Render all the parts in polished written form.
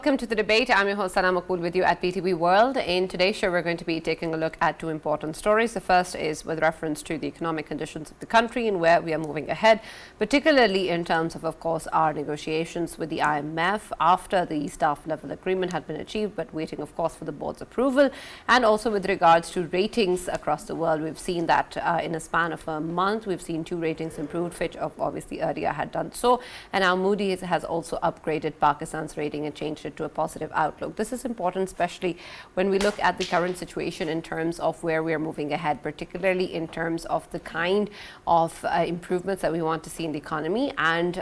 welcome to the debate. I'm your host Sana Maqbool with you at PTV World. In today's show, we're going to be taking a look at two important stories. The first is with reference to the economic conditions of the country and where we are moving ahead, particularly in terms of course, our negotiations with the IMF after the staff level agreement had been achieved, but waiting, of course, for the board's approval. And also with regards to ratings across the world, we've seen that in a span of a month, we've seen two ratings improved. Fitch obviously earlier had done so, and now Moodys has also upgraded Pakistan's rating and changed it to a positive outlook. This is important, especially when we look at the current situation in terms of where we are moving ahead, particularly in terms of the kind of improvements that we want to see in the economy and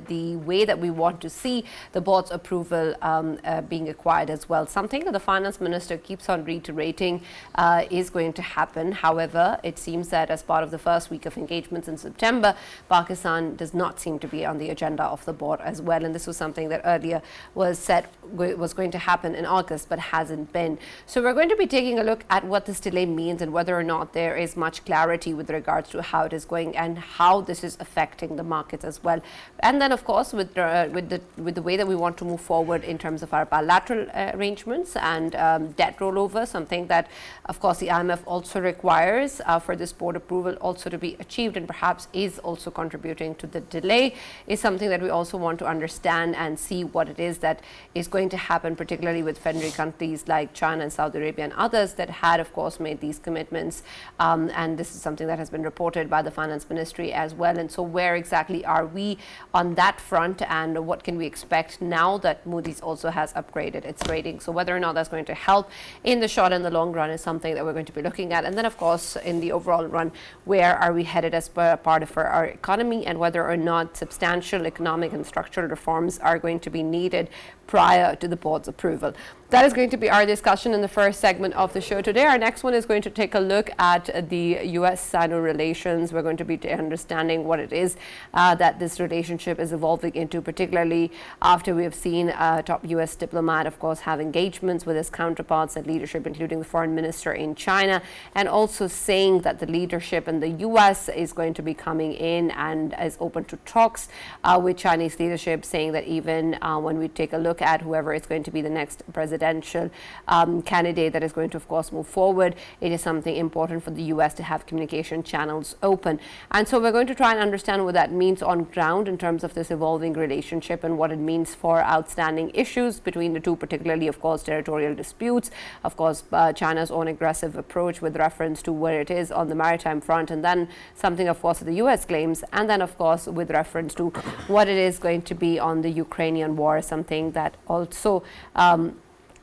the way that we want to see the board's approval being acquired as well. Something that the finance minister keeps on reiterating is going to happen. However, it seems that as part of the first week of engagements in September, Pakistan does not seem to be on the agenda of the board as well. And this was something that earlier was said was going to happen in August, but hasn't been. So we're going to be taking a look at what this delay means and whether or not there is much clarity with regards to how it is going and how this is affecting the markets as well. And then, of course, with the way that we want to move forward in terms of our bilateral arrangements and debt rollover, something that, of course, the IMF also requires for this board approval also to be achieved and perhaps is also contributing to the delay, is something that we also want to understand and see what it is that is going to happen, particularly with friendly countries like China and Saudi Arabia and others that had, of course, made these commitments. And this is something that has been reported by the finance ministry as well. And so where exactly are we on that front, and what can we expect now that Moodys also has upgraded its rating? So whether or not that's going to help in the short and the long run is something that we're going to be looking at. And then, of course, in the overall run, where are we headed as part of our economy, and whether or not substantial economic and structural reforms are going to be needed prior to the board's approval. That is going to be our discussion in the first segment of the show today. Our next one is going to take a look at the US-China relations. We're going to be understanding what it is that this relationship is evolving into, particularly after we have seen a top US diplomat, of course, have engagements with his counterparts and leadership, including the foreign minister in China, and also saying that the leadership in the US is going to be coming in and is open to talks with Chinese leadership, saying that even when we take a look at whoever is going to be the next presidential candidate that is going to, of course, move forward, it is something important for the US to have communication channels open. And so we're going to try and understand what that means on ground in terms of this evolving relationship and what it means for outstanding issues between the two, particularly, of course, territorial disputes, of course, China's own aggressive approach with reference to where it is on the maritime front, and then something, of course, that the US claims, and then, of course, with reference to what it is going to be on the Ukrainian war, something that also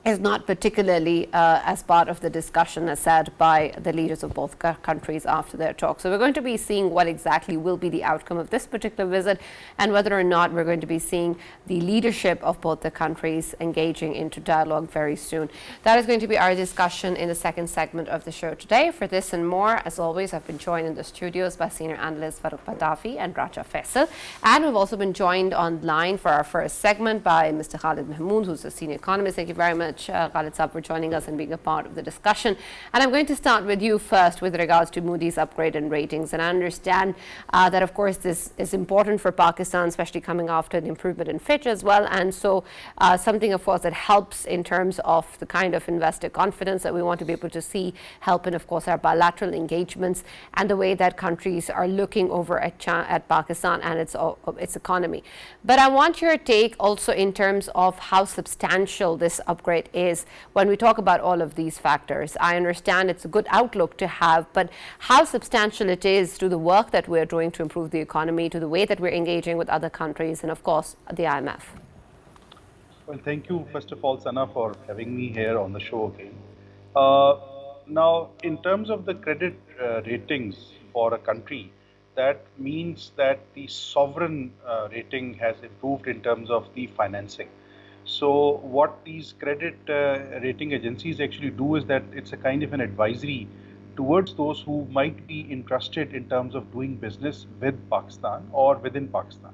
is not particularly as part of the discussion as said by the leaders of both countries after their talk. So we're going to be seeing what exactly will be the outcome of this particular visit and whether or not we're going to be seeing the leadership of both the countries engaging into dialogue very soon. That is going to be our discussion in the second segment of the show today. For this and more, as always, I've been joined in the studios by senior analysts Farrukh, Pitafi and Faisal. And we've also been joined online for our first segment by Mr. Khalid Mehmood, who's a senior economist. Thank you very much, Khalid Saab, for joining us and being a part of the discussion. And I'm going to start with you first with regards to Moody's upgrade and ratings. And I understand that, of course, this is important for Pakistan, especially coming after the improvement in Fitch as well. And so something, of course, that helps in terms of the kind of investor confidence that we want to be able to see, help in, of course, our bilateral engagements and the way that countries are looking over at Pakistan and its economy. But I want your take also in terms of how substantial this upgrade is when we talk about all of these factors. I understand it's a good outlook to have, but how substantial it is to the work that we're doing to improve the economy, to the way that we're engaging with other countries, and of course the IMF. Well, thank you, first of all, Sana, for having me here on the show again. Now, in terms of the credit ratings for a country, that means that the sovereign rating has improved in terms of the financing. So what these credit rating agencies actually do is that it's a kind of an advisory towards those who might be interested in terms of doing business with Pakistan or within Pakistan.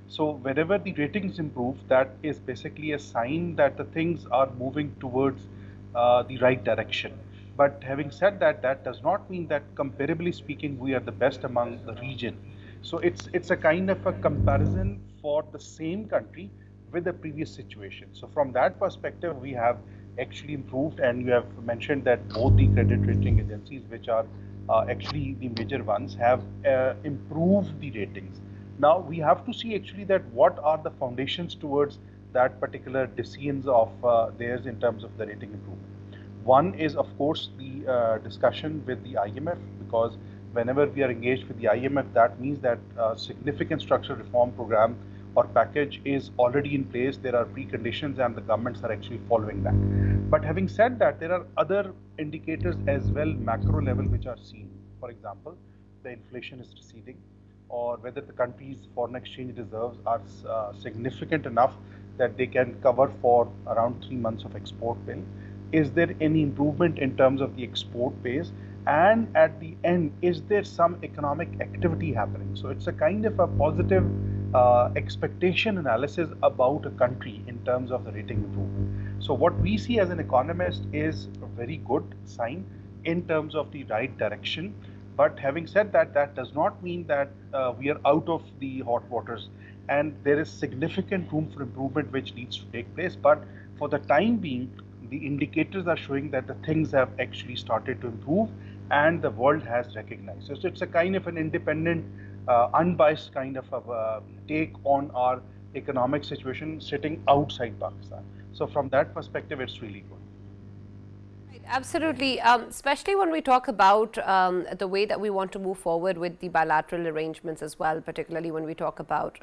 So whenever the ratings improve, that is basically a sign that the things are moving towards the right direction. But having said that, that does not mean that comparably speaking, we are the best among the region. So it's a kind of a comparison for the same country with the previous situation. So from that perspective, we have actually improved, and you have mentioned that both the credit rating agencies, which are actually the major ones, have improved the ratings. Now we have to see actually that what are the foundations towards that particular decisions of theirs in terms of the rating improvement. One is, of course, the discussion with the IMF, because whenever we are engaged with the IMF, that means that a significant structural reform program or package is already in place. There are preconditions, and the governments are actually following that. But having said that, there are other indicators as well, macro level, which are seen. For example, the inflation is receding, or whether the country's foreign exchange reserves are significant enough that they can cover for around 3 months of export bill. Is there any improvement in terms of the export base? And at the end, is there some economic activity happening? So it's a kind of a positive expectation analysis about a country in terms of the rating improvement. So what we see as an economist is a very good sign in terms of the right direction. But having said that, that does not mean that we are out of the hot waters, and there is significant room for improvement which needs to take place. But for the time being, the indicators are showing that the things have actually started to improve, and the world has recognized. So it's a kind of an independent, unbiased kind of a take on our economic situation sitting outside Pakistan. So from that perspective, it's really good. Absolutely, especially when we talk about the way that we want to move forward with the bilateral arrangements as well, particularly when we talk about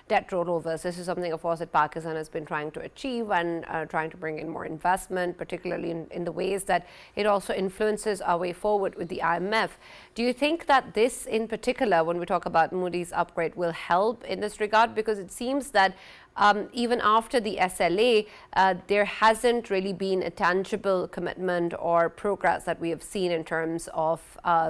debt rollovers. This is something, of course, that Pakistan has been trying to achieve and trying to bring in more investment, particularly in the ways that it also influences our way forward with the IMF. Do you think that this in particular, when we talk about Moody's upgrade, will help in this regard? Because it seems that even after the SLA, there hasn't really been a tangible commitment or progress that we have seen in terms of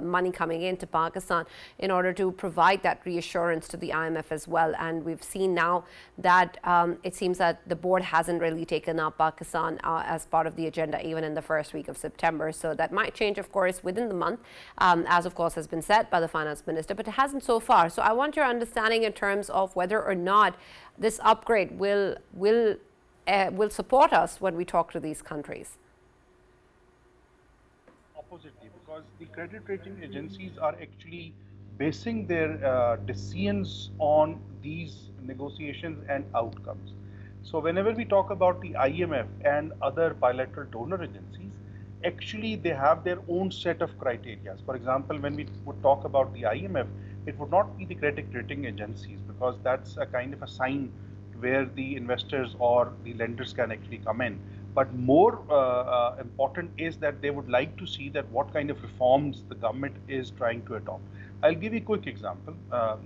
money coming into Pakistan in order to provide that reassurance to the IMF as well. And we've seen now that it seems that the board hasn't really taken up Pakistan as part of the agenda even in the first week of September. So that might change, of course, within the month, as of course has been said by the finance minister, but it hasn't so far. So I want your understanding in terms of whether or not this upgrade will support us when we talk to these countries. Oppositely, because the credit rating agencies are actually basing their decisions on these negotiations and outcomes. So whenever we talk about the IMF and other bilateral donor agencies, actually they have their own set of criteria. For example, when we would talk about the IMF, it would not be the credit rating agencies, because that's a kind of a sign where the investors or the lenders can actually come in. But more important is that they would like to see that what kind of reforms the government is trying to adopt. I'll give you a quick example.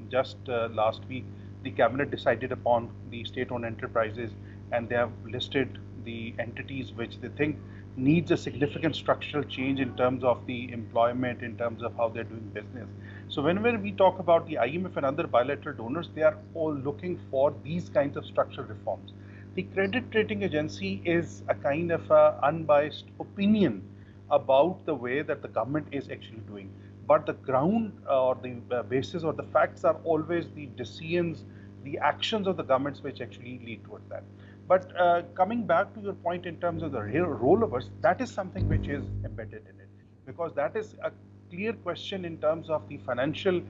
Just last week, the cabinet decided upon the state-owned enterprises, and they have listed the entities which they think needs a significant structural change in terms of the employment, in terms of how they're doing business. So whenever we talk about the IMF and other bilateral donors, they are all looking for these kinds of structural reforms. The credit rating agency is a kind of a unbiased opinion about the way that the government is actually doing. But the ground or the basis or the facts are always the decisions, the actions of the governments which actually lead towards that. But coming back to your point in terms of the rollovers, that is something which is embedded in it, because that is a clear question in terms of the financial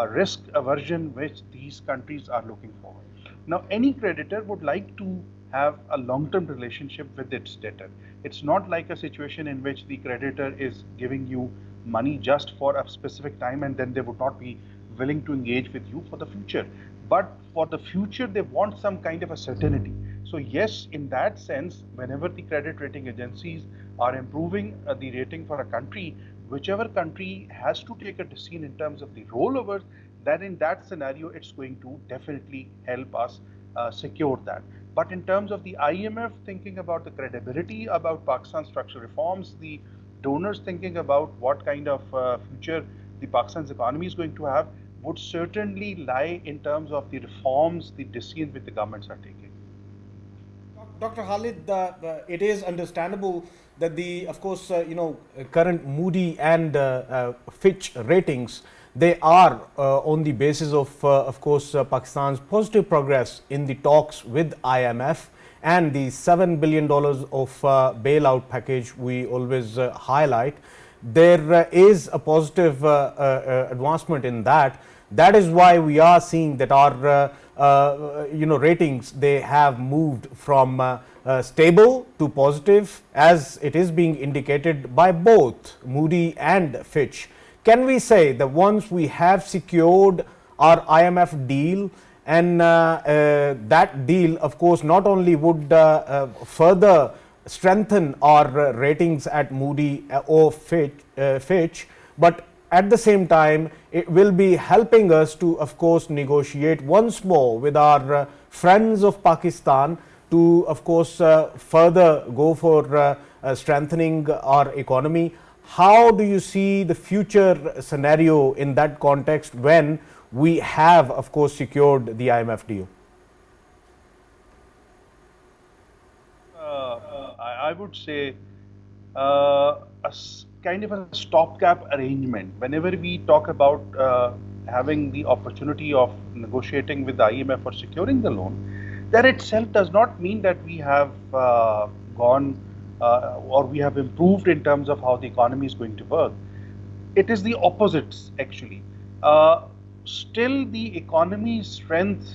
risk aversion which these countries are looking for. Now, any creditor would like to have a long-term relationship with its debtor. It's not like a situation in which the creditor is giving you money just for a specific time and then they would not be willing to engage with you for the future. But for the future, they want some kind of a certainty. So yes, in that sense, whenever the credit rating agencies are improving the rating for a country, whichever country has to take a decision in terms of the rollovers, then in that scenario, it's going to definitely help us secure that. But in terms of the IMF thinking about the credibility about Pakistan structural reforms, the donors thinking about what kind of future the Pakistan's economy is going to have, would certainly lie in terms of the reforms, the decisions which the governments are taking. Dr. Khalid, it is understandable that of course, current Moody and Fitch ratings, they are on the basis of course, Pakistan's positive progress in the talks with IMF and the $7 billion of bailout package we always highlight. There is a positive advancement in that. That is why we are seeing that our ratings, they have moved from stable to positive, as it is being indicated by both Moody and Fitch. Can we say that once we have secured our IMF deal, and that deal of course not only would further strengthen our ratings at Moody or Fitch, but at the same time it will be helping us to of course negotiate once more with our friends of Pakistan to of course further go for strengthening our economy. How do you see the future scenario in that context when we have of course secured the IMF deal? I would say kind of a stopgap arrangement. Whenever we talk about having the opportunity of negotiating with the IMF or securing the loan, that itself does not mean that we have gone or we have improved in terms of how the economy is going to work. It is the opposites actually. Still the economy's strength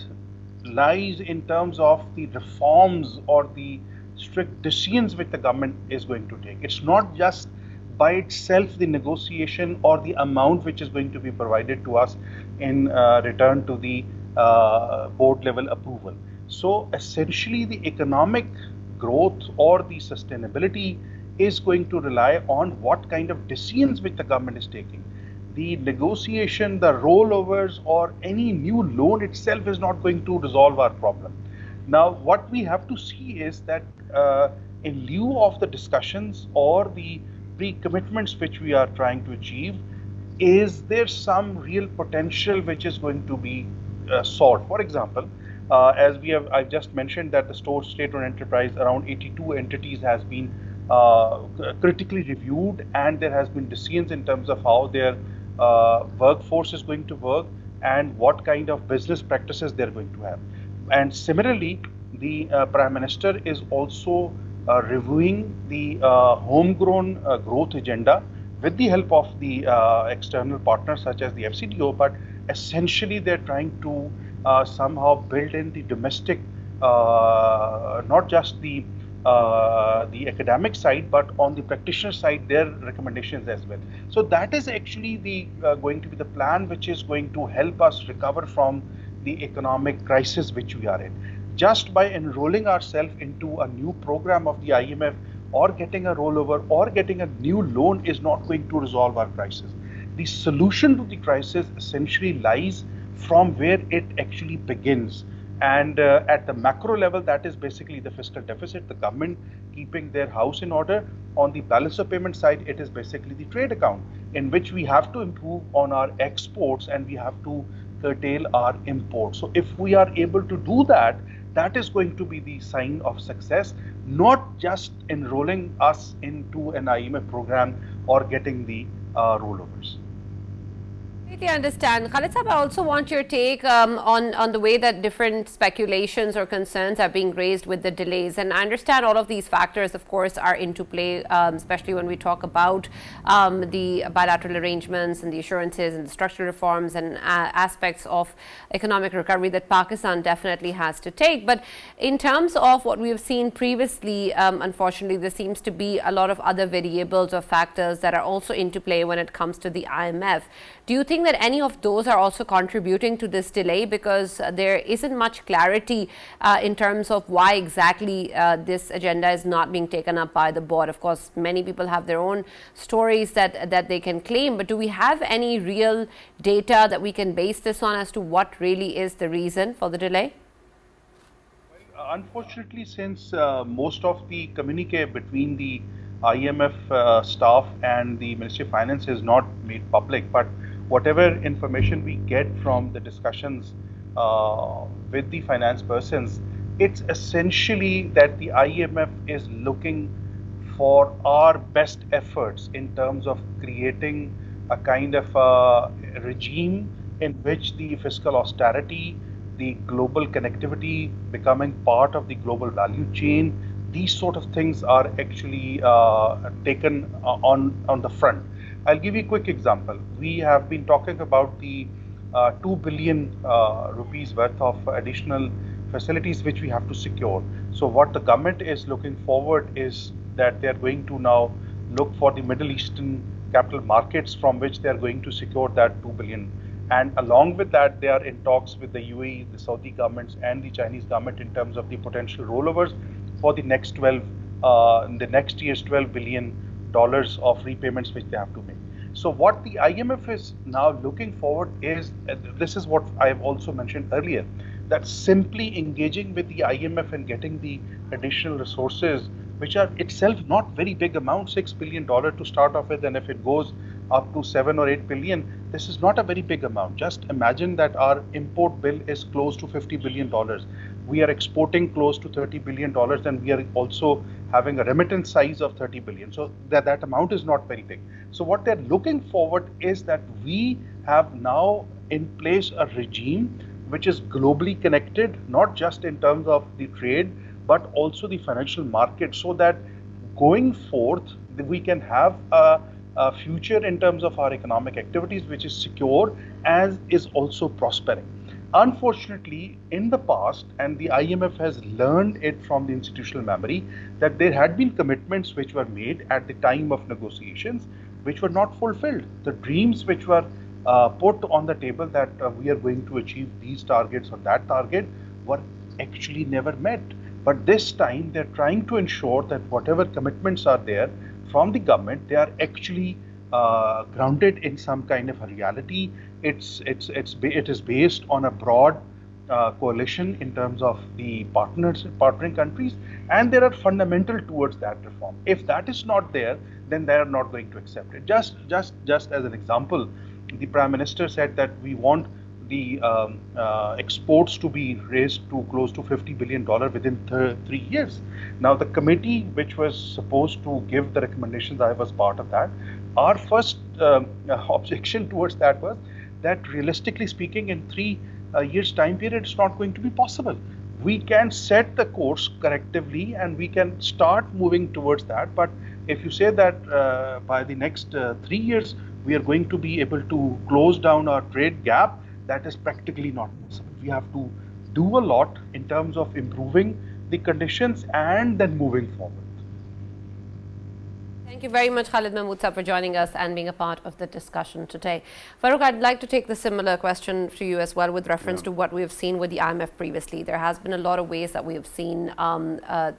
lies in terms of the reforms or the strict decisions which the government is going to take. It's not just by itself the negotiation or the amount which is going to be provided to us in return to the board level approval. So essentially the economic growth or the sustainability is going to rely on what kind of decisions which the government is taking. The negotiation, the rollovers or any new loan itself is not going to resolve our problem. Now what we have to see is that in lieu of the discussions or the pre-commitments which we are trying to achieve, is there some real potential which is going to be sought? For example, as I've just mentioned that the state-owned enterprise, around 82 entities has been critically reviewed, and there has been decisions in terms of how their workforce is going to work and what kind of business practices they're going to have. And similarly, the Prime Minister is also reviewing the homegrown growth agenda with the help of the external partners such as the FCDO, but essentially they're trying to somehow build in the domestic, not just the academic side, but on the practitioner side, their recommendations as well. So that is actually the going to be the plan which is going to help us recover from the economic crisis which we are in. Just by enrolling ourselves into a new program of the IMF or getting a rollover or getting a new loan is not going to resolve our crisis. The solution to the crisis essentially lies from where it actually begins. And at the macro level, that is basically the fiscal deficit, the government keeping their house in order. On the balance of payment side, it is basically the trade account, in which we have to improve on our exports and we have to curtail our imports. So if we are able to do that, that is going to be the sign of success, not just enrolling us into an IMF program or getting the rollovers. Completely understand. Khalid Sahab, I also want your take on the way that different speculations or concerns are being raised with the delays. And I understand all of these factors, of course, are into play, especially when we talk about the bilateral arrangements and the assurances and the structural reforms and aspects of economic recovery that Pakistan definitely has to take. But in terms of what we have seen previously, unfortunately, there seems to be a lot of other variables or factors that are also into play when it comes to the IMF. Do you think that any of those are also contributing to this delay, because there isn't much clarity in terms of why exactly this agenda is not being taken up by the board? Of course, many people have their own stories that they can claim, but do we have any real data that we can base this on as to what really is the reason for the delay? Well, unfortunately, since most of the communique between the IMF staff and the Ministry of Finance is not made public, but whatever information we get from the discussions with the finance persons, it's essentially that the IMF is looking for our best efforts in terms of creating a kind of regime in which the fiscal austerity, the global connectivity, becoming part of the global value chain, these sort of things are actually taken on the front. I'll give you a quick example. We have been talking about the 2 billion rupees worth of additional facilities which we have to secure. So what the government is looking forward is that they are going to now look for the Middle Eastern capital markets from which they are going to secure that 2 billion. And along with that, they are in talks with the UAE, the Saudi governments, and the Chinese government in terms of the potential rollovers for the next in the next year's $12 billion of repayments which they have to make. So what the IMF is now looking forward is, this is what I have also mentioned earlier, that simply engaging with the IMF and getting the additional resources, which are itself not very big amount, $6 billion to start off with, and if it goes up to 7 or 8 billion, this is not a very big amount. Just imagine that our import bill is close to $50 billion. We are exporting close to $30 billion, and we are also having a remittance size of 30 billion. So that amount is not very big. So what they're looking forward is that we have now in place a regime which is globally connected, not just in terms of the trade, but also the financial market, so that going forth, we can have a future in terms of our economic activities, which is secure as is also prospering. Unfortunately, in the past, and the IMF has learned it from the institutional memory, that there had been commitments which were made at the time of negotiations, which were not fulfilled. The dreams which were put on the table that we are going to achieve these targets or that target were actually never met. But this time they're trying to ensure that whatever commitments are there from the government, they are actually grounded in some kind of a reality. It is based on a broad coalition in terms of the partnering countries, and there are fundamental towards that reform. If that is not there, then they are not going to accept it. Just as an example, the Prime Minister said that we want the exports to be raised to close to $50 billion within 3 years. Now, the committee which was supposed to give the recommendations, I was part of that. Our first objection towards that was that realistically speaking, in 3 years time period, it's not going to be possible. We can set the course correctively and we can start moving towards that. But if you say that by the next 3 years, we are going to be able to close down our trade gap, that is practically not possible. We have to do a lot in terms of improving the conditions and then moving forward. Thank you very much, Khalid Mehmood, for joining us and being a part of the discussion today. Farrukh, I'd like to take the similar question to you as well with reference to what we have seen with the IMF previously. There has been a lot of ways that we have seen a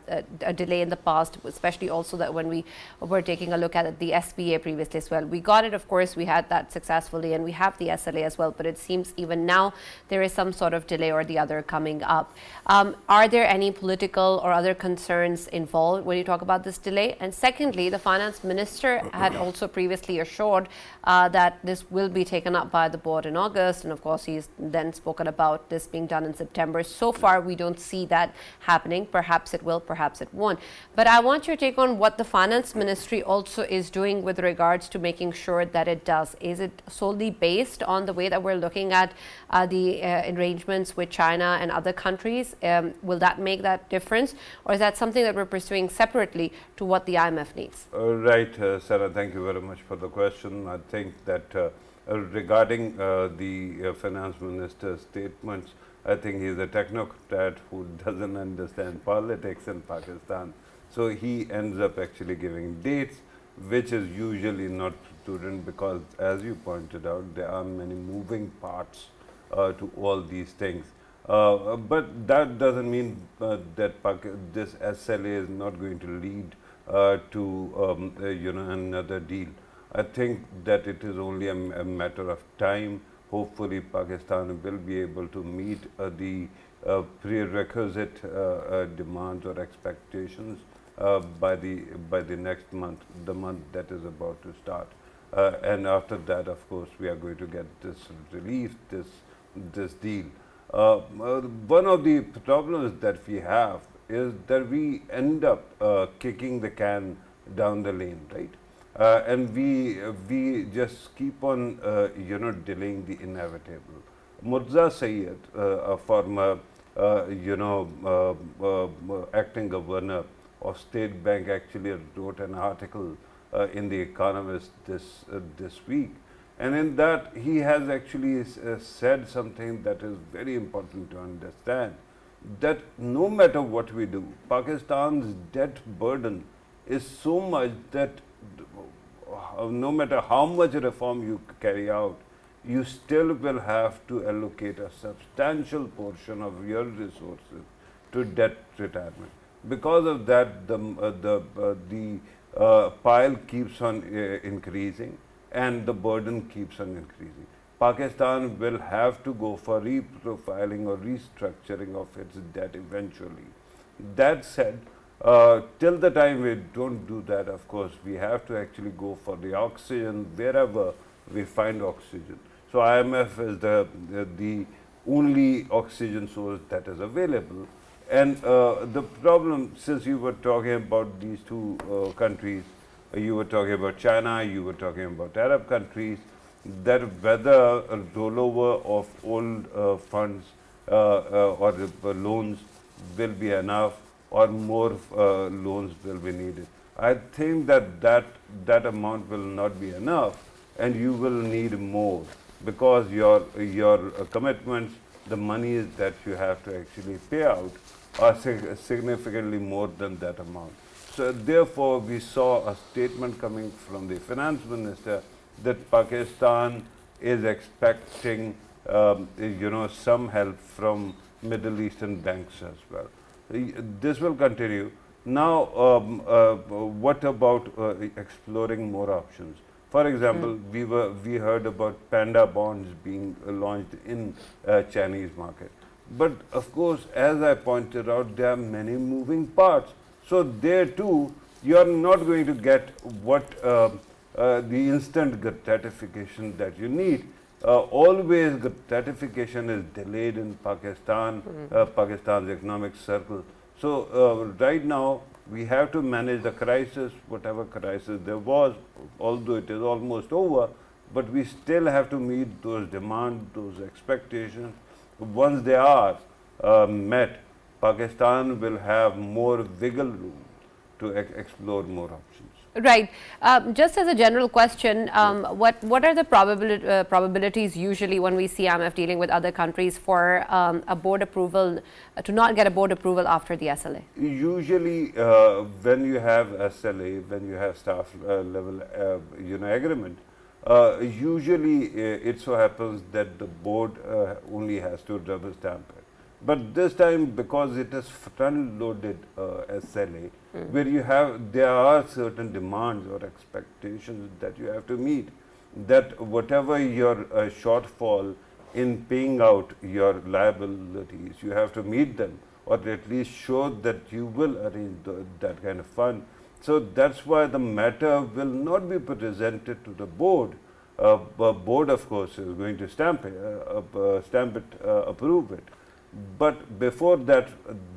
delay in the past, especially also that when we were taking a look at the SPA previously as well. We got it, of course, we had that successfully, and we have the SLA as well, but it seems even now there is some sort of delay or the other coming up. Are there any political or other concerns involved when you talk about this delay? And secondly, the Finance Minister had also previously assured that this will be taken up by the board in August, and of course he's then spoken about this being done in September. So far we don't see that happening. Perhaps it will, perhaps it won't. But I want your take on what the Finance Ministry also is doing with regards to making sure that it does. Is it solely based on the way that we're looking at the arrangements with China and other countries? Will that make that difference, or is that something that we're pursuing separately to what the IMF needs? Right, Sarah, thank you very much for the question. I think that regarding the finance minister's statements, I think he's a technocrat who doesn't understand politics in Pakistan. So he ends up actually giving dates, which is usually not prudent because, as you pointed out, there are many moving parts to all these things. But that doesn't mean that this SLA is not going to lead to another deal. I think that it is only a matter of time. Hopefully, Pakistan will be able to meet the prerequisite demands or expectations by the next month, the month that is about to start. And after that, of course, we are going to get this relief, this deal. One of the problems that we have is that we end up kicking the can down the lane, right? And we just keep on delaying the inevitable. Murza Sayyed, a former acting governor of State Bank, actually wrote an article in the Economist this week, and in that he has actually said something that is very important to understand, that no matter what we do, Pakistan's debt burden is so much that no matter how much reform you carry out, you still will have to allocate a substantial portion of your resources to debt retirement. Because of that, the pile keeps on increasing and the burden keeps on increasing. Pakistan will have to go for reprofiling or restructuring of its debt eventually. That said, till the time we don't do that, of course, we have to actually go for the oxygen wherever we find oxygen. So IMF is the only oxygen source that is available. And the problem, since you were talking about these two countries, you were talking about China, you were talking about Arab countries, that whether a rollover of old funds or loans will be enough or more loans will be needed. I think that amount will not be enough, and you will need more, because your commitments, the money that you have to actually pay out, are significantly more than that amount. So therefore, we saw a statement coming from the finance minister that Pakistan is expecting some help from Middle Eastern banks as well. This will continue. Now, what about exploring more options? For example, we heard about panda bonds being launched in Chinese market. But of course, as I pointed out, there are many moving parts. So there too, you are not going to get what the instant gratification that you need. Always gratification is delayed in Pakistan, Pakistan's economic circle. So right now, we have to manage the crisis, whatever crisis there was, although it is almost over, but we still have to meet those demands, those expectations. Once they are met, Pakistan will have more wiggle room to explore more options. Right. Just as a general question, what are the probabilities usually when we see IMF dealing with other countries for a board approval, to not get a board approval after the SLA? Usually, when you have SLA, when you have staff level agreement, usually it so happens that the board only has to rubber stamp it. But this time, because it is front-loaded SLA, where there are certain demands or expectations that you have to meet, that whatever your shortfall in paying out your liabilities, you have to meet them, or at least show that you will arrange that kind of fund. So that's why the matter will not be presented to the board. Board, of course, is going to stamp it, approve it. But before that,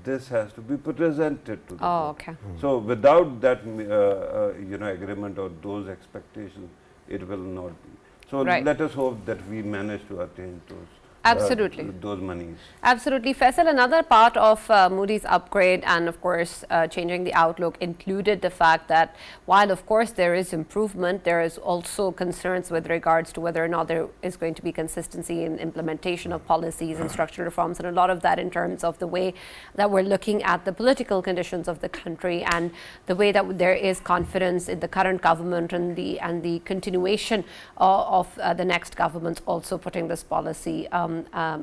this has to be presented to the board. Okay. So without that, agreement or those expectations, it will not be. So let us hope that we manage to attain those. Absolutely. Those monies. Absolutely. Faisal, another part of Moody's upgrade and of course changing the outlook included the fact that while of course there is improvement, there is also concerns with regards to whether or not there is going to be consistency in implementation of policies and structural reforms, and a lot of that in terms of the way that we're looking at the political conditions of the country and the way that there is confidence in the current government and the continuation of the next government also putting this policy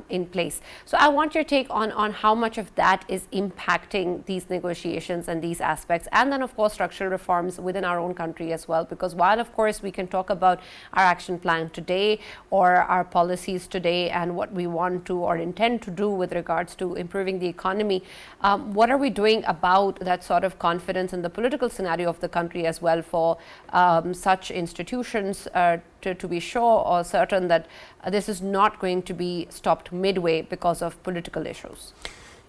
in place. So I want your take on how much of that is impacting these negotiations and these aspects, and then of course structural reforms within our own country as well, because while of course we can talk about our action plan today or our policies today and what we want to or intend to do with regards to improving the economy, what are we doing about that sort of confidence in the political scenario of the country as well for such institutions to be sure or certain that this is not going to be stopped midway because of political issues?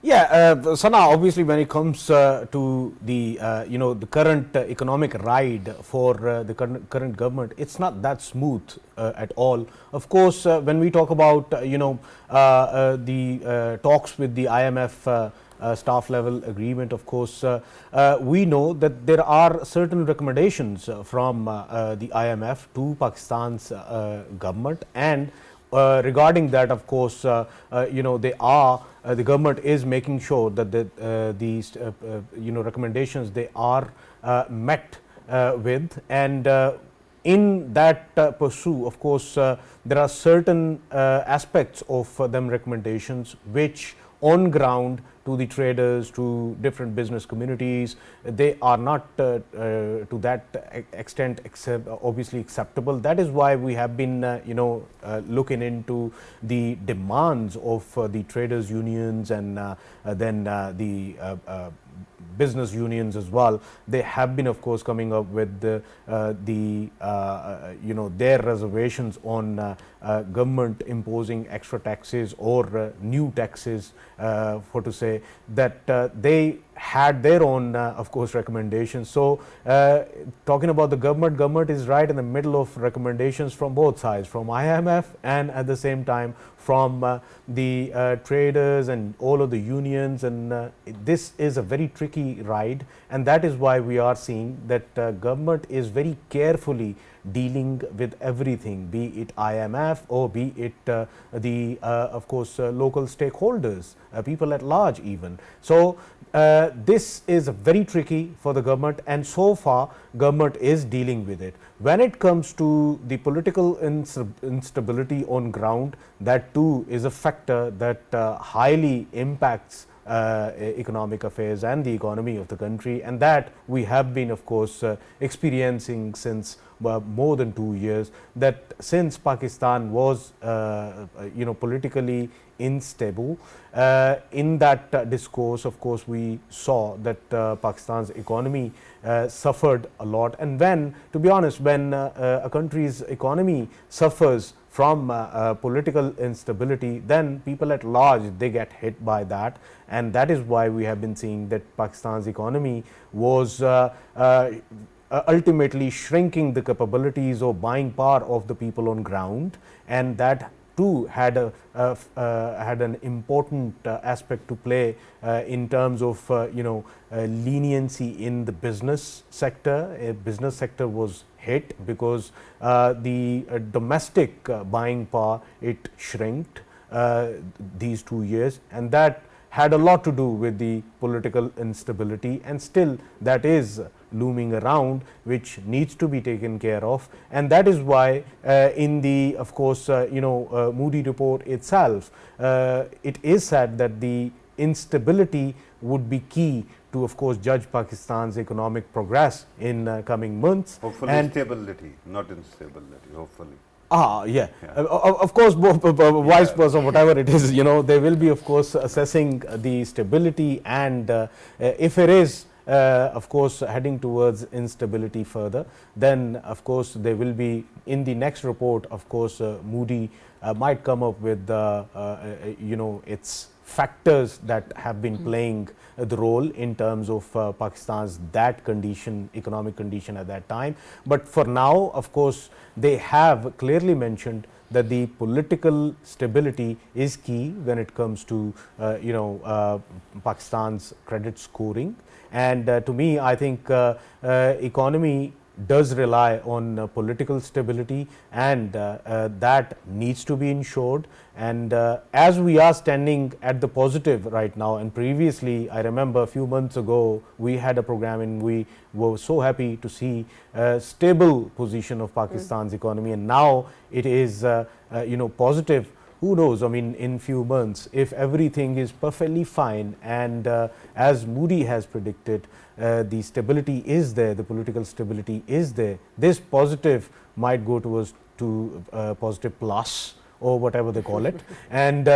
Yeah, Sana, obviously when it comes to the the current economic ride for the current government, it's not that smooth at all. Of course, when we talk about the talks with the IMF staff level agreement, of course, we know that there are certain recommendations from the IMF to Pakistan's government, and regarding that, of course, they are the government is making sure that these recommendations, they are met with, and in that pursuit, of course, there are certain aspects of them recommendations which on ground to the traders, to different business communities, they are not to that extent obviously acceptable. That is why we have been looking into the demands of the traders unions, and then the business unions as well. They have been, of course, coming up with their reservations on government imposing extra taxes or new taxes, for to say that they had their own of course recommendations. So talking about the government is right in the middle of recommendations from both sides, from IMF and at the same time from the traders and all of the unions, and this is a very tricky ride, and that is why we are seeing that government is very carefully dealing with everything, be it IMF or be it the of course local stakeholders, people at large even. So this is very tricky for the government, and so far government is dealing with it. When it comes to the political instability on ground, that too is a factor that highly impacts economic affairs and the economy of the country, and that we have been, of course, experiencing since more than 2 years, that since Pakistan was politically unstable, in that discourse, of course, we saw that Pakistan's economy suffered a lot. And when, to be honest, when a country's economy suffers from political instability, then people at large, they get hit by that, and that is why we have been seeing that Pakistan's economy was ultimately shrinking the capabilities or buying power of the people on ground, and that too had an important aspect to play in terms of leniency in the business sector. Business sector was hit because the domestic buying power, it shrinked these 2 years, and that had a lot to do with the political instability, and still that is looming around, which needs to be taken care of. And that is why in the, of course, Moody report itself, it is said that the instability would be key to, of course, judge Pakistan's economic progress in coming months. Hopefully, and stability, not instability, hopefully. Yeah. Of course, vice versa, whatever it is, they will be, of course, assessing the stability, and if it is, of course, heading towards instability further, then, of course, they will be in the next report. Of course, Moody might come up with, its factors that have been playing the role in terms of Pakistan's economic condition at that time. But for now, of course, they have clearly mentioned that the political stability is key when it comes to Pakistan's credit scoring. And to me, I think economy does rely on political stability, and that needs to be ensured. And as we are standing at the positive right now, and previously I remember a few months ago we had a program and we were so happy to see a stable position of Pakistan's economy, and now it is positive. Who knows, I mean, in few months, if everything is perfectly fine, and as Moody has predicted, the stability is there, the political stability is there, this positive might go towards to positive plus or whatever they call it. And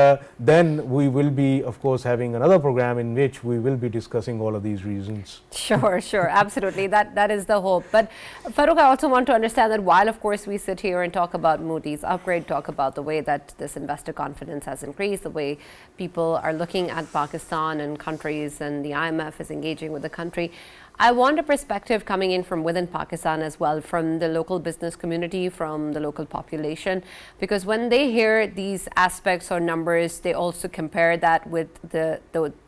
then we will be, of course, having another program in which we will be discussing all of these reasons. Sure, sure, absolutely. That is the hope. But Farrukh, I also want to understand that while, of course, we sit here and talk about Moody's upgrade, talk about the way that this investor confidence has increased, the way people are looking at Pakistan and countries, and the IMF is engaging with the country, I want a perspective coming in from within Pakistan as well, from the local business community, from the local population, because when they hear these aspects or numbers, they also compare that with the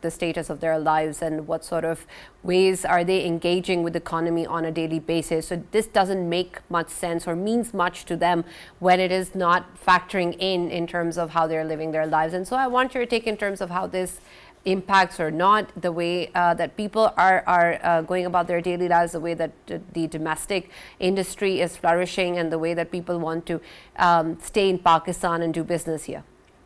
status of their lives and what sort of ways are they engaging with the economy on a daily basis. So this doesn't make much sense or means much to them when it is not factoring in terms of how they're living their lives. And so I want your take in terms of how this impacts or not the way that people are going about their daily lives, the way that the domestic industry is flourishing, and the way that people want to stay in Pakistan and do business here.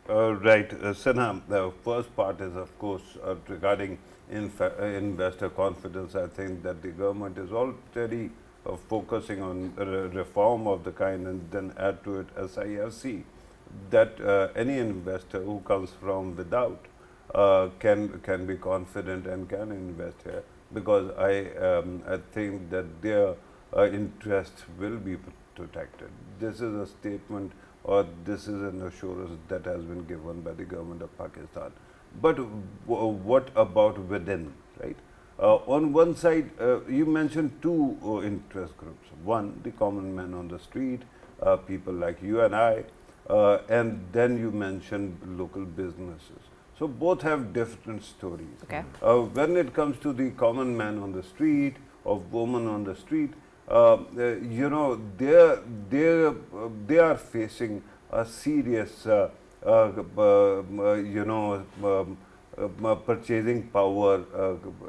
Right, Sana, the first part is, of course, regarding investor confidence. I think that the government is already focusing on reform of the kind, and then add to it SIFC, that any investor who comes from without can be confident and can invest here, because I think that their interest will be protected. This is a statement, or this is an assurance that has been given by the government of Pakistan. But what about within, right? On one side, you mentioned two interest groups. One, the common man on the street, people like you and I, and then you mentioned local businesses. So both have different stories. Okay. When it comes to the common man on the street or woman on the street, you know, they are facing a serious, you know, purchasing power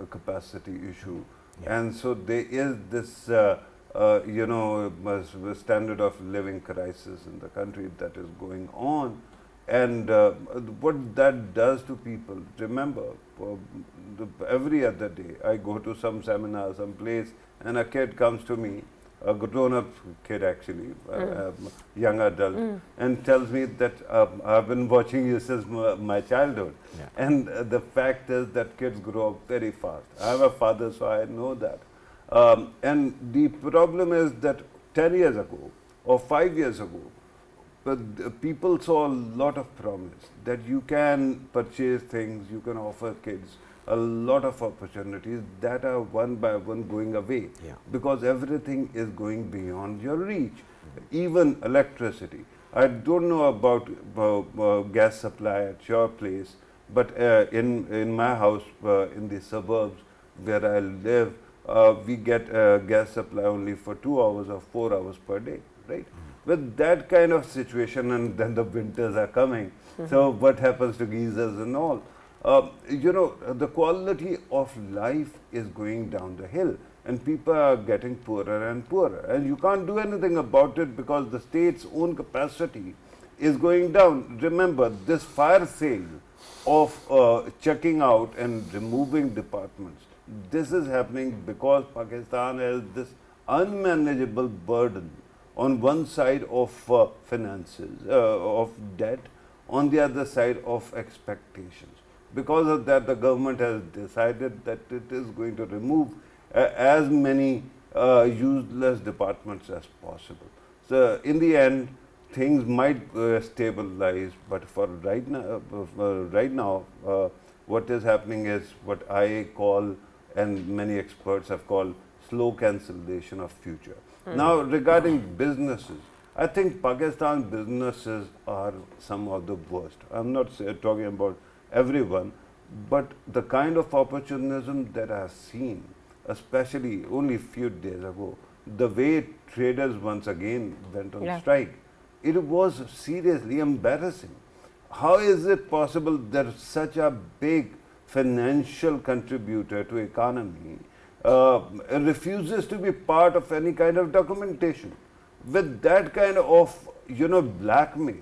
capacity issue, and so there is this, you know, standard of living crisis in the country that is going on. And what that does to people, remember, every other day I go to some seminar, some place, and a kid comes to me, a grown-up kid actually, young adult, and tells me that I've been watching you since my childhood. Yeah. And the fact is that kids grow up very fast. I have a father, so I know that. And the problem is that 10 years ago or 5 years ago, but people saw a lot of promise that you can purchase things, you can offer kids a lot of opportunities that are one by one going away, because everything is going beyond your reach, even electricity. I don't know about gas supply at your place, but in my house in the suburbs where I live, we get gas supply only for 2 hours or 4 hours per day, right? With that kind of situation, and then the winters are coming, so what happens to geysers and all? You know, the quality of life is going down the hill, and people are getting poorer and poorer, and you can't do anything about it because the state's own capacity is going down. Remember, this fire sale of checking out and removing departments, this is happening because Pakistan has this unmanageable burden on one side of finances, of debt, on the other side of expectations. Because of that, the government has decided that it is going to remove as many useless departments as possible. So in the end, things might stabilize, but for right now, what is happening is what I call, and many experts have called, slow cancellation of future. Now, regarding businesses, I think Pakistan businesses are some of the worst. I'm not talking about everyone, but the kind of opportunism that I've seen, especially only a few days ago, the way traders once again went on strike, it was seriously embarrassing. How is it possible that such a big financial contributor to economy refuses to be part of any kind of documentation with that kind of, you know, blackmail?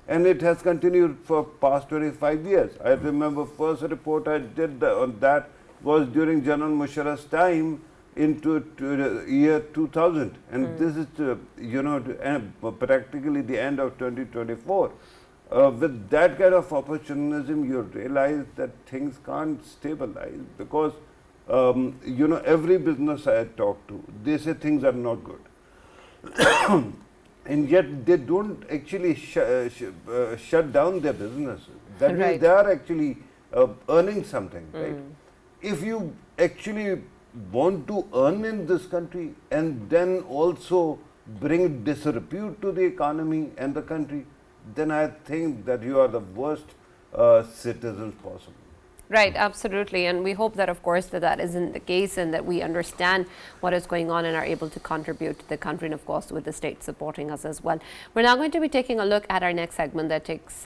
And it has continued for past 25 years. I remember first report I did on that was during General Musharraf's time into year 2000, and this is you know, practically the end of 2024. with that kind of opportunism, you realize that things can't stabilize because, every business I talk to, they say things are not good. And yet they don't actually shut down their businesses. That means they are actually earning something, right? If you actually want to earn in this country and then also bring disrepute to the economy and the country, then I think that you are the worst citizens possible. Right, absolutely. And we hope that, of course, that isn't the case and that we understand what is going on and are able to contribute to the country and, of course, with the state supporting us as well. We're now going to be taking a look at our next segment that takes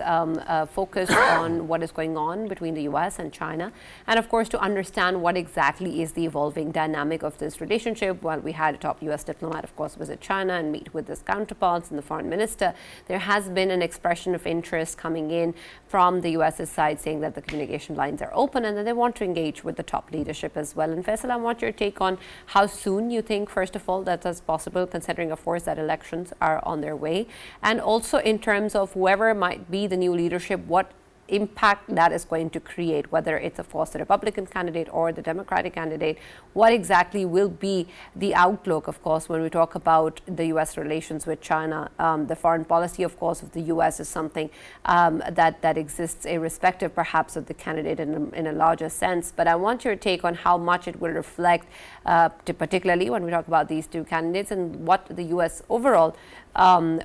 focus on what is going on between the US and China. And, of course, to understand what exactly is the evolving dynamic of this relationship. While we had a top US diplomat, of course, visit China and meet with his counterparts and the foreign minister, there has been an expression of interest coming in from the US's side saying that the communication lines are open and that they want to engage with the top leadership as well. And Faisal, I want your take on how soon you think, first of all, that is possible, considering, of course, that elections are on their way. And also in terms of whoever might be the new leadership, what impact that is going to create, whether it's, of course, the Republican candidate or the Democratic candidate. What exactly will be the outlook, of course, when we talk about the U.S. relations with China? The foreign policy, of course, of the U.S. is something that exists irrespective, perhaps, of the candidate in a larger sense. But I want your take on how much it will reflect, particularly when we talk about these two candidates, and what the U.S. overall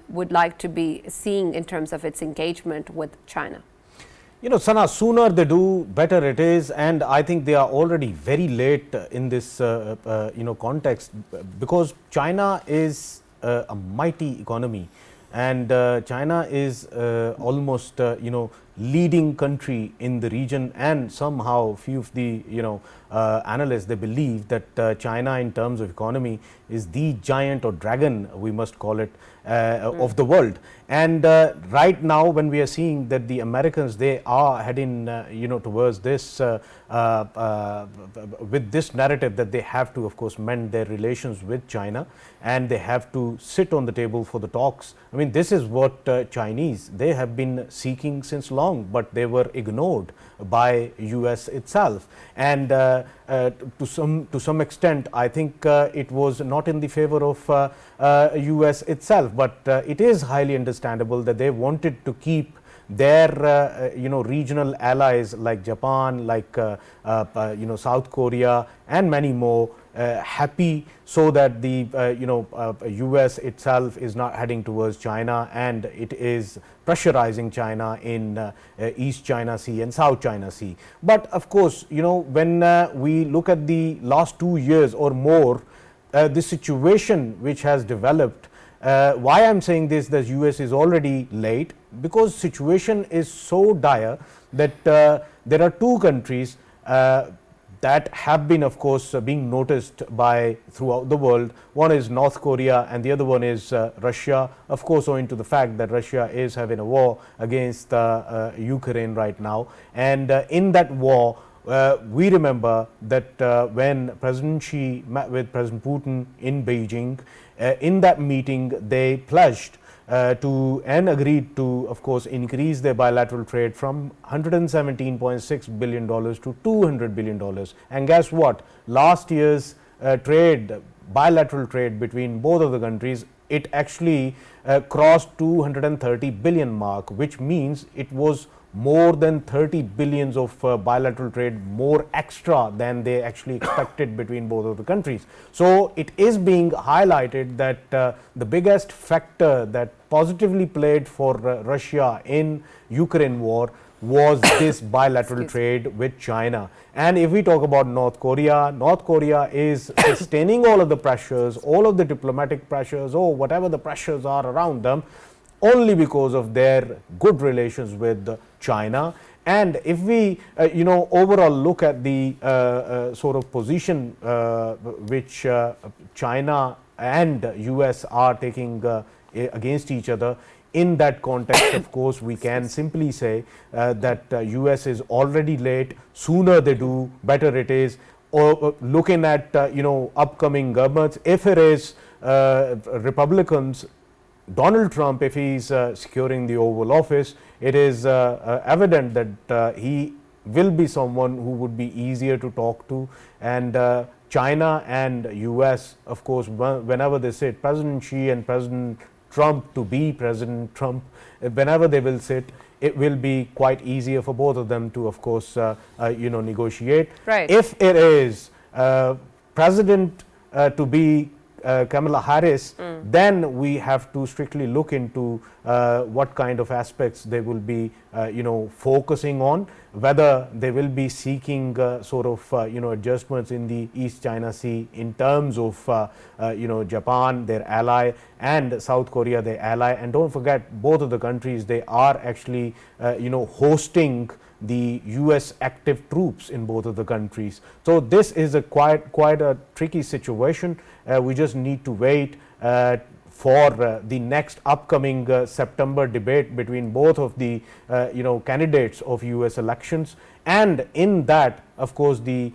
would like to be seeing in terms of its engagement with China. Sana, sooner they do, better it is, and I think they are already very late in this, context, because China is a mighty economy, and China is almost, leading country in the region, and somehow few of the, analysts, they believe that China in terms of economy is the giant or dragon, we must call it, of the world. And right now when we are seeing that the Americans, they are heading towards this with this narrative that they have to, of course, mend their relations with China, and they have to sit on the table for the talks. I mean, this is what Chinese, they have been seeking since long, but they were ignored by US itself. And to some extent, I think it was not in the favor of US itself, but it is highly understandable that they wanted to keep their regional allies like Japan, like South Korea and many more happy, so that the US itself is not heading towards China, and it is pressurizing China in East China Sea and South China Sea. But of course, when we look at the last 2 years or more, the situation which has developed, why I am saying this, that US is already late, because situation is so dire that there are two countries that have been, of course, being noticed by throughout the world. One is North Korea and the other one is Russia, of course, owing to the fact that Russia is having a war against Ukraine right now. And in that war, we remember that when President Xi met with President Putin in Beijing, in that meeting they pledged to and agreed to, of course, increase their bilateral trade from $117.6 billion to $200 billion. And guess what? Last year's bilateral trade between both of the countries, it actually crossed 230 billion mark, which means it was more than 30 billions of bilateral trade more extra than they actually expected between both of the countries. So it is being highlighted that the biggest factor that positively played for Russia in Ukraine war was this bilateral trade with China. And if we talk about North Korea is sustaining all of the pressures, all of the diplomatic pressures, or whatever the pressures are around them, only because of their good relations with China. And if we overall look at the sort of position which China and US are taking against each other, in that context, of course, we can simply say that US is already late. Sooner they do, better it is. Or looking at upcoming governments, if it is Republicans Donald Trump, if he's securing the Oval Office, it is evident that he will be someone who would be easier to talk to, and China and US, of course, whenever they sit, President Xi and President Trump to be President Trump, whenever they will sit, it will be quite easier for both of them to, of course, negotiate. Right. If it is President to be Kamala Harris, then we have to strictly look into what kind of aspects they will be, focusing on, whether they will be seeking sort of, adjustments in the East China Sea in terms of, Japan, their ally, and South Korea, their ally. And don't forget, both of the countries, they are actually, hosting the US active troops in both of the countries. So this is a quite a tricky situation. We just need to wait for the next upcoming September debate between both of the candidates of US elections, and in that, of course, the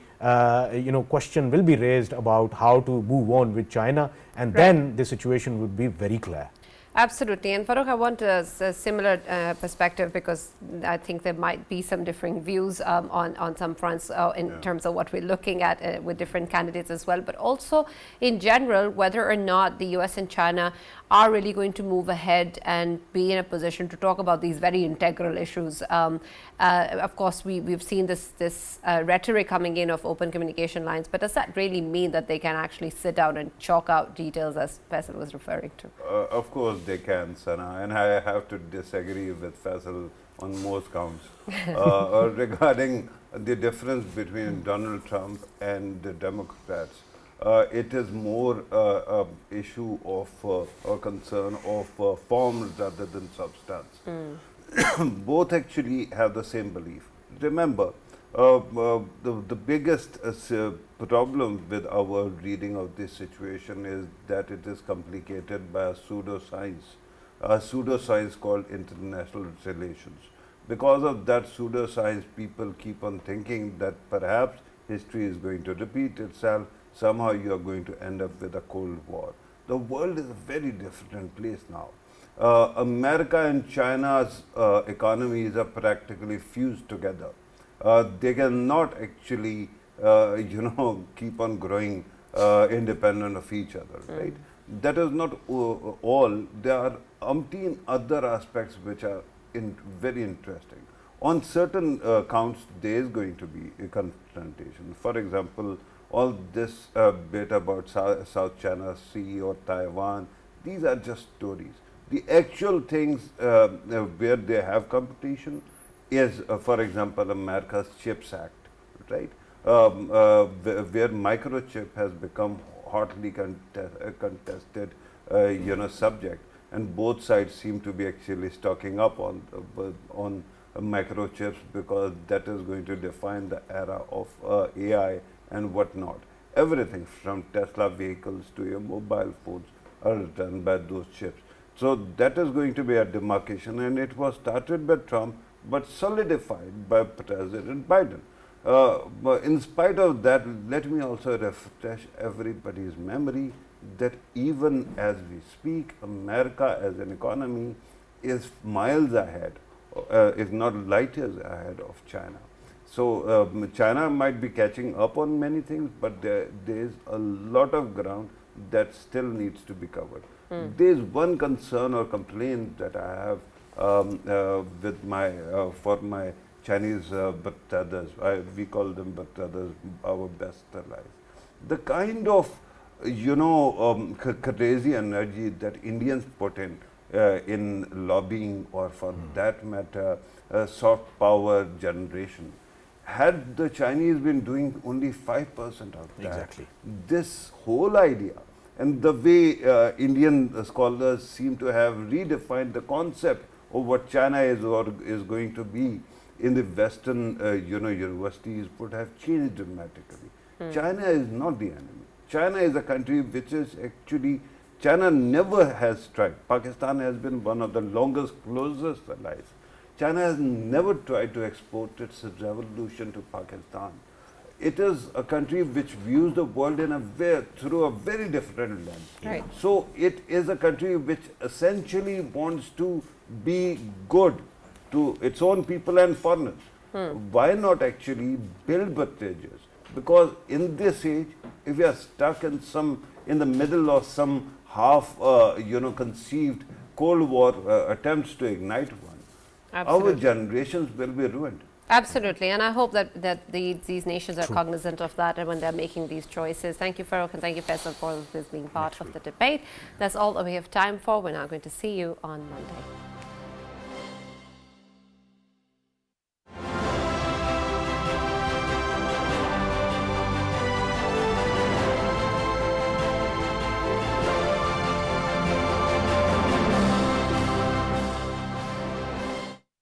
question will be raised about how to move on with China, and then the situation would be very clear. Absolutely. And Farrukh, I want a similar perspective, because I think there might be some differing views on some fronts in terms of what we're looking at with different candidates as well, but also in general, whether or not the US and China are really going to move ahead and be in a position to talk about these very integral issues. Of course, we've seen this rhetoric coming in of open communication lines, but does that really mean that they can actually sit down and chalk out details, as Faisal was referring to? Of course they can, Sana, and I have to disagree with Faisal on most counts. Regarding the difference between Donald Trump and the Democrats, it is more an issue of or concern of form rather than substance. Both actually have the same belief. Remember, the biggest problem with our reading of this situation is that it is complicated by a pseudoscience called international relations. Because of that pseudoscience, people keep on thinking that perhaps history is going to repeat itself. Somehow you are going to end up with a Cold War. The world is a very different place now. America and China's economies are practically fused together. They cannot actually, keep on growing independent of each other, right? That is not all. There are umpteen other aspects which are very interesting. On certain counts, there is going to be a confrontation. For example, all this bit about South China Sea or Taiwan, these are just stories. The actual things where they have competition is, for example, America's CHIPS Act, right? Where microchip has become hotly contested, subject, and both sides seem to be actually stocking up on microchips, because that is going to define the era of AI and whatnot. Everything from Tesla vehicles to your mobile phones are done by those chips. So that is going to be a demarcation, and it was started by Trump but solidified by President Biden. But in spite of that, let me also refresh everybody's memory that even as we speak, America as an economy is miles ahead, if not light years ahead of China. So China might be catching up on many things, but there is a lot of ground that still needs to be covered. There is one concern or complaint that I have with for my Chinese brothers. We call them brothers, our best allies. The kind of crazy energy that Indians put in lobbying, or for that matter, soft power generation. Had the Chinese been doing only 5% of that, this whole idea, and the way Indian scholars seem to have redefined the concept of what China is or is going to be in the Western universities would have changed dramatically. China is not the enemy. China is a country which is actually, China never has tried. Pakistan has been one of the longest, closest allies. China has never tried to export its revolution to Pakistan. it is a country which views the world in through a very different lens. Right. So it is a country which essentially wants to be good to its own people and foreigners. Why not actually build bridges? Because in this age, if we are stuck in the middle of some half, conceived Cold War attempts to ignite one, Absolutely. our generations will be ruined. Absolutely, and I hope that these nations are cognizant of that and when they're making these choices. Thank you, Farrukh, and thank you, Faisal, for being part of the debate. That's all that we have time for. We're now going to see you on Monday.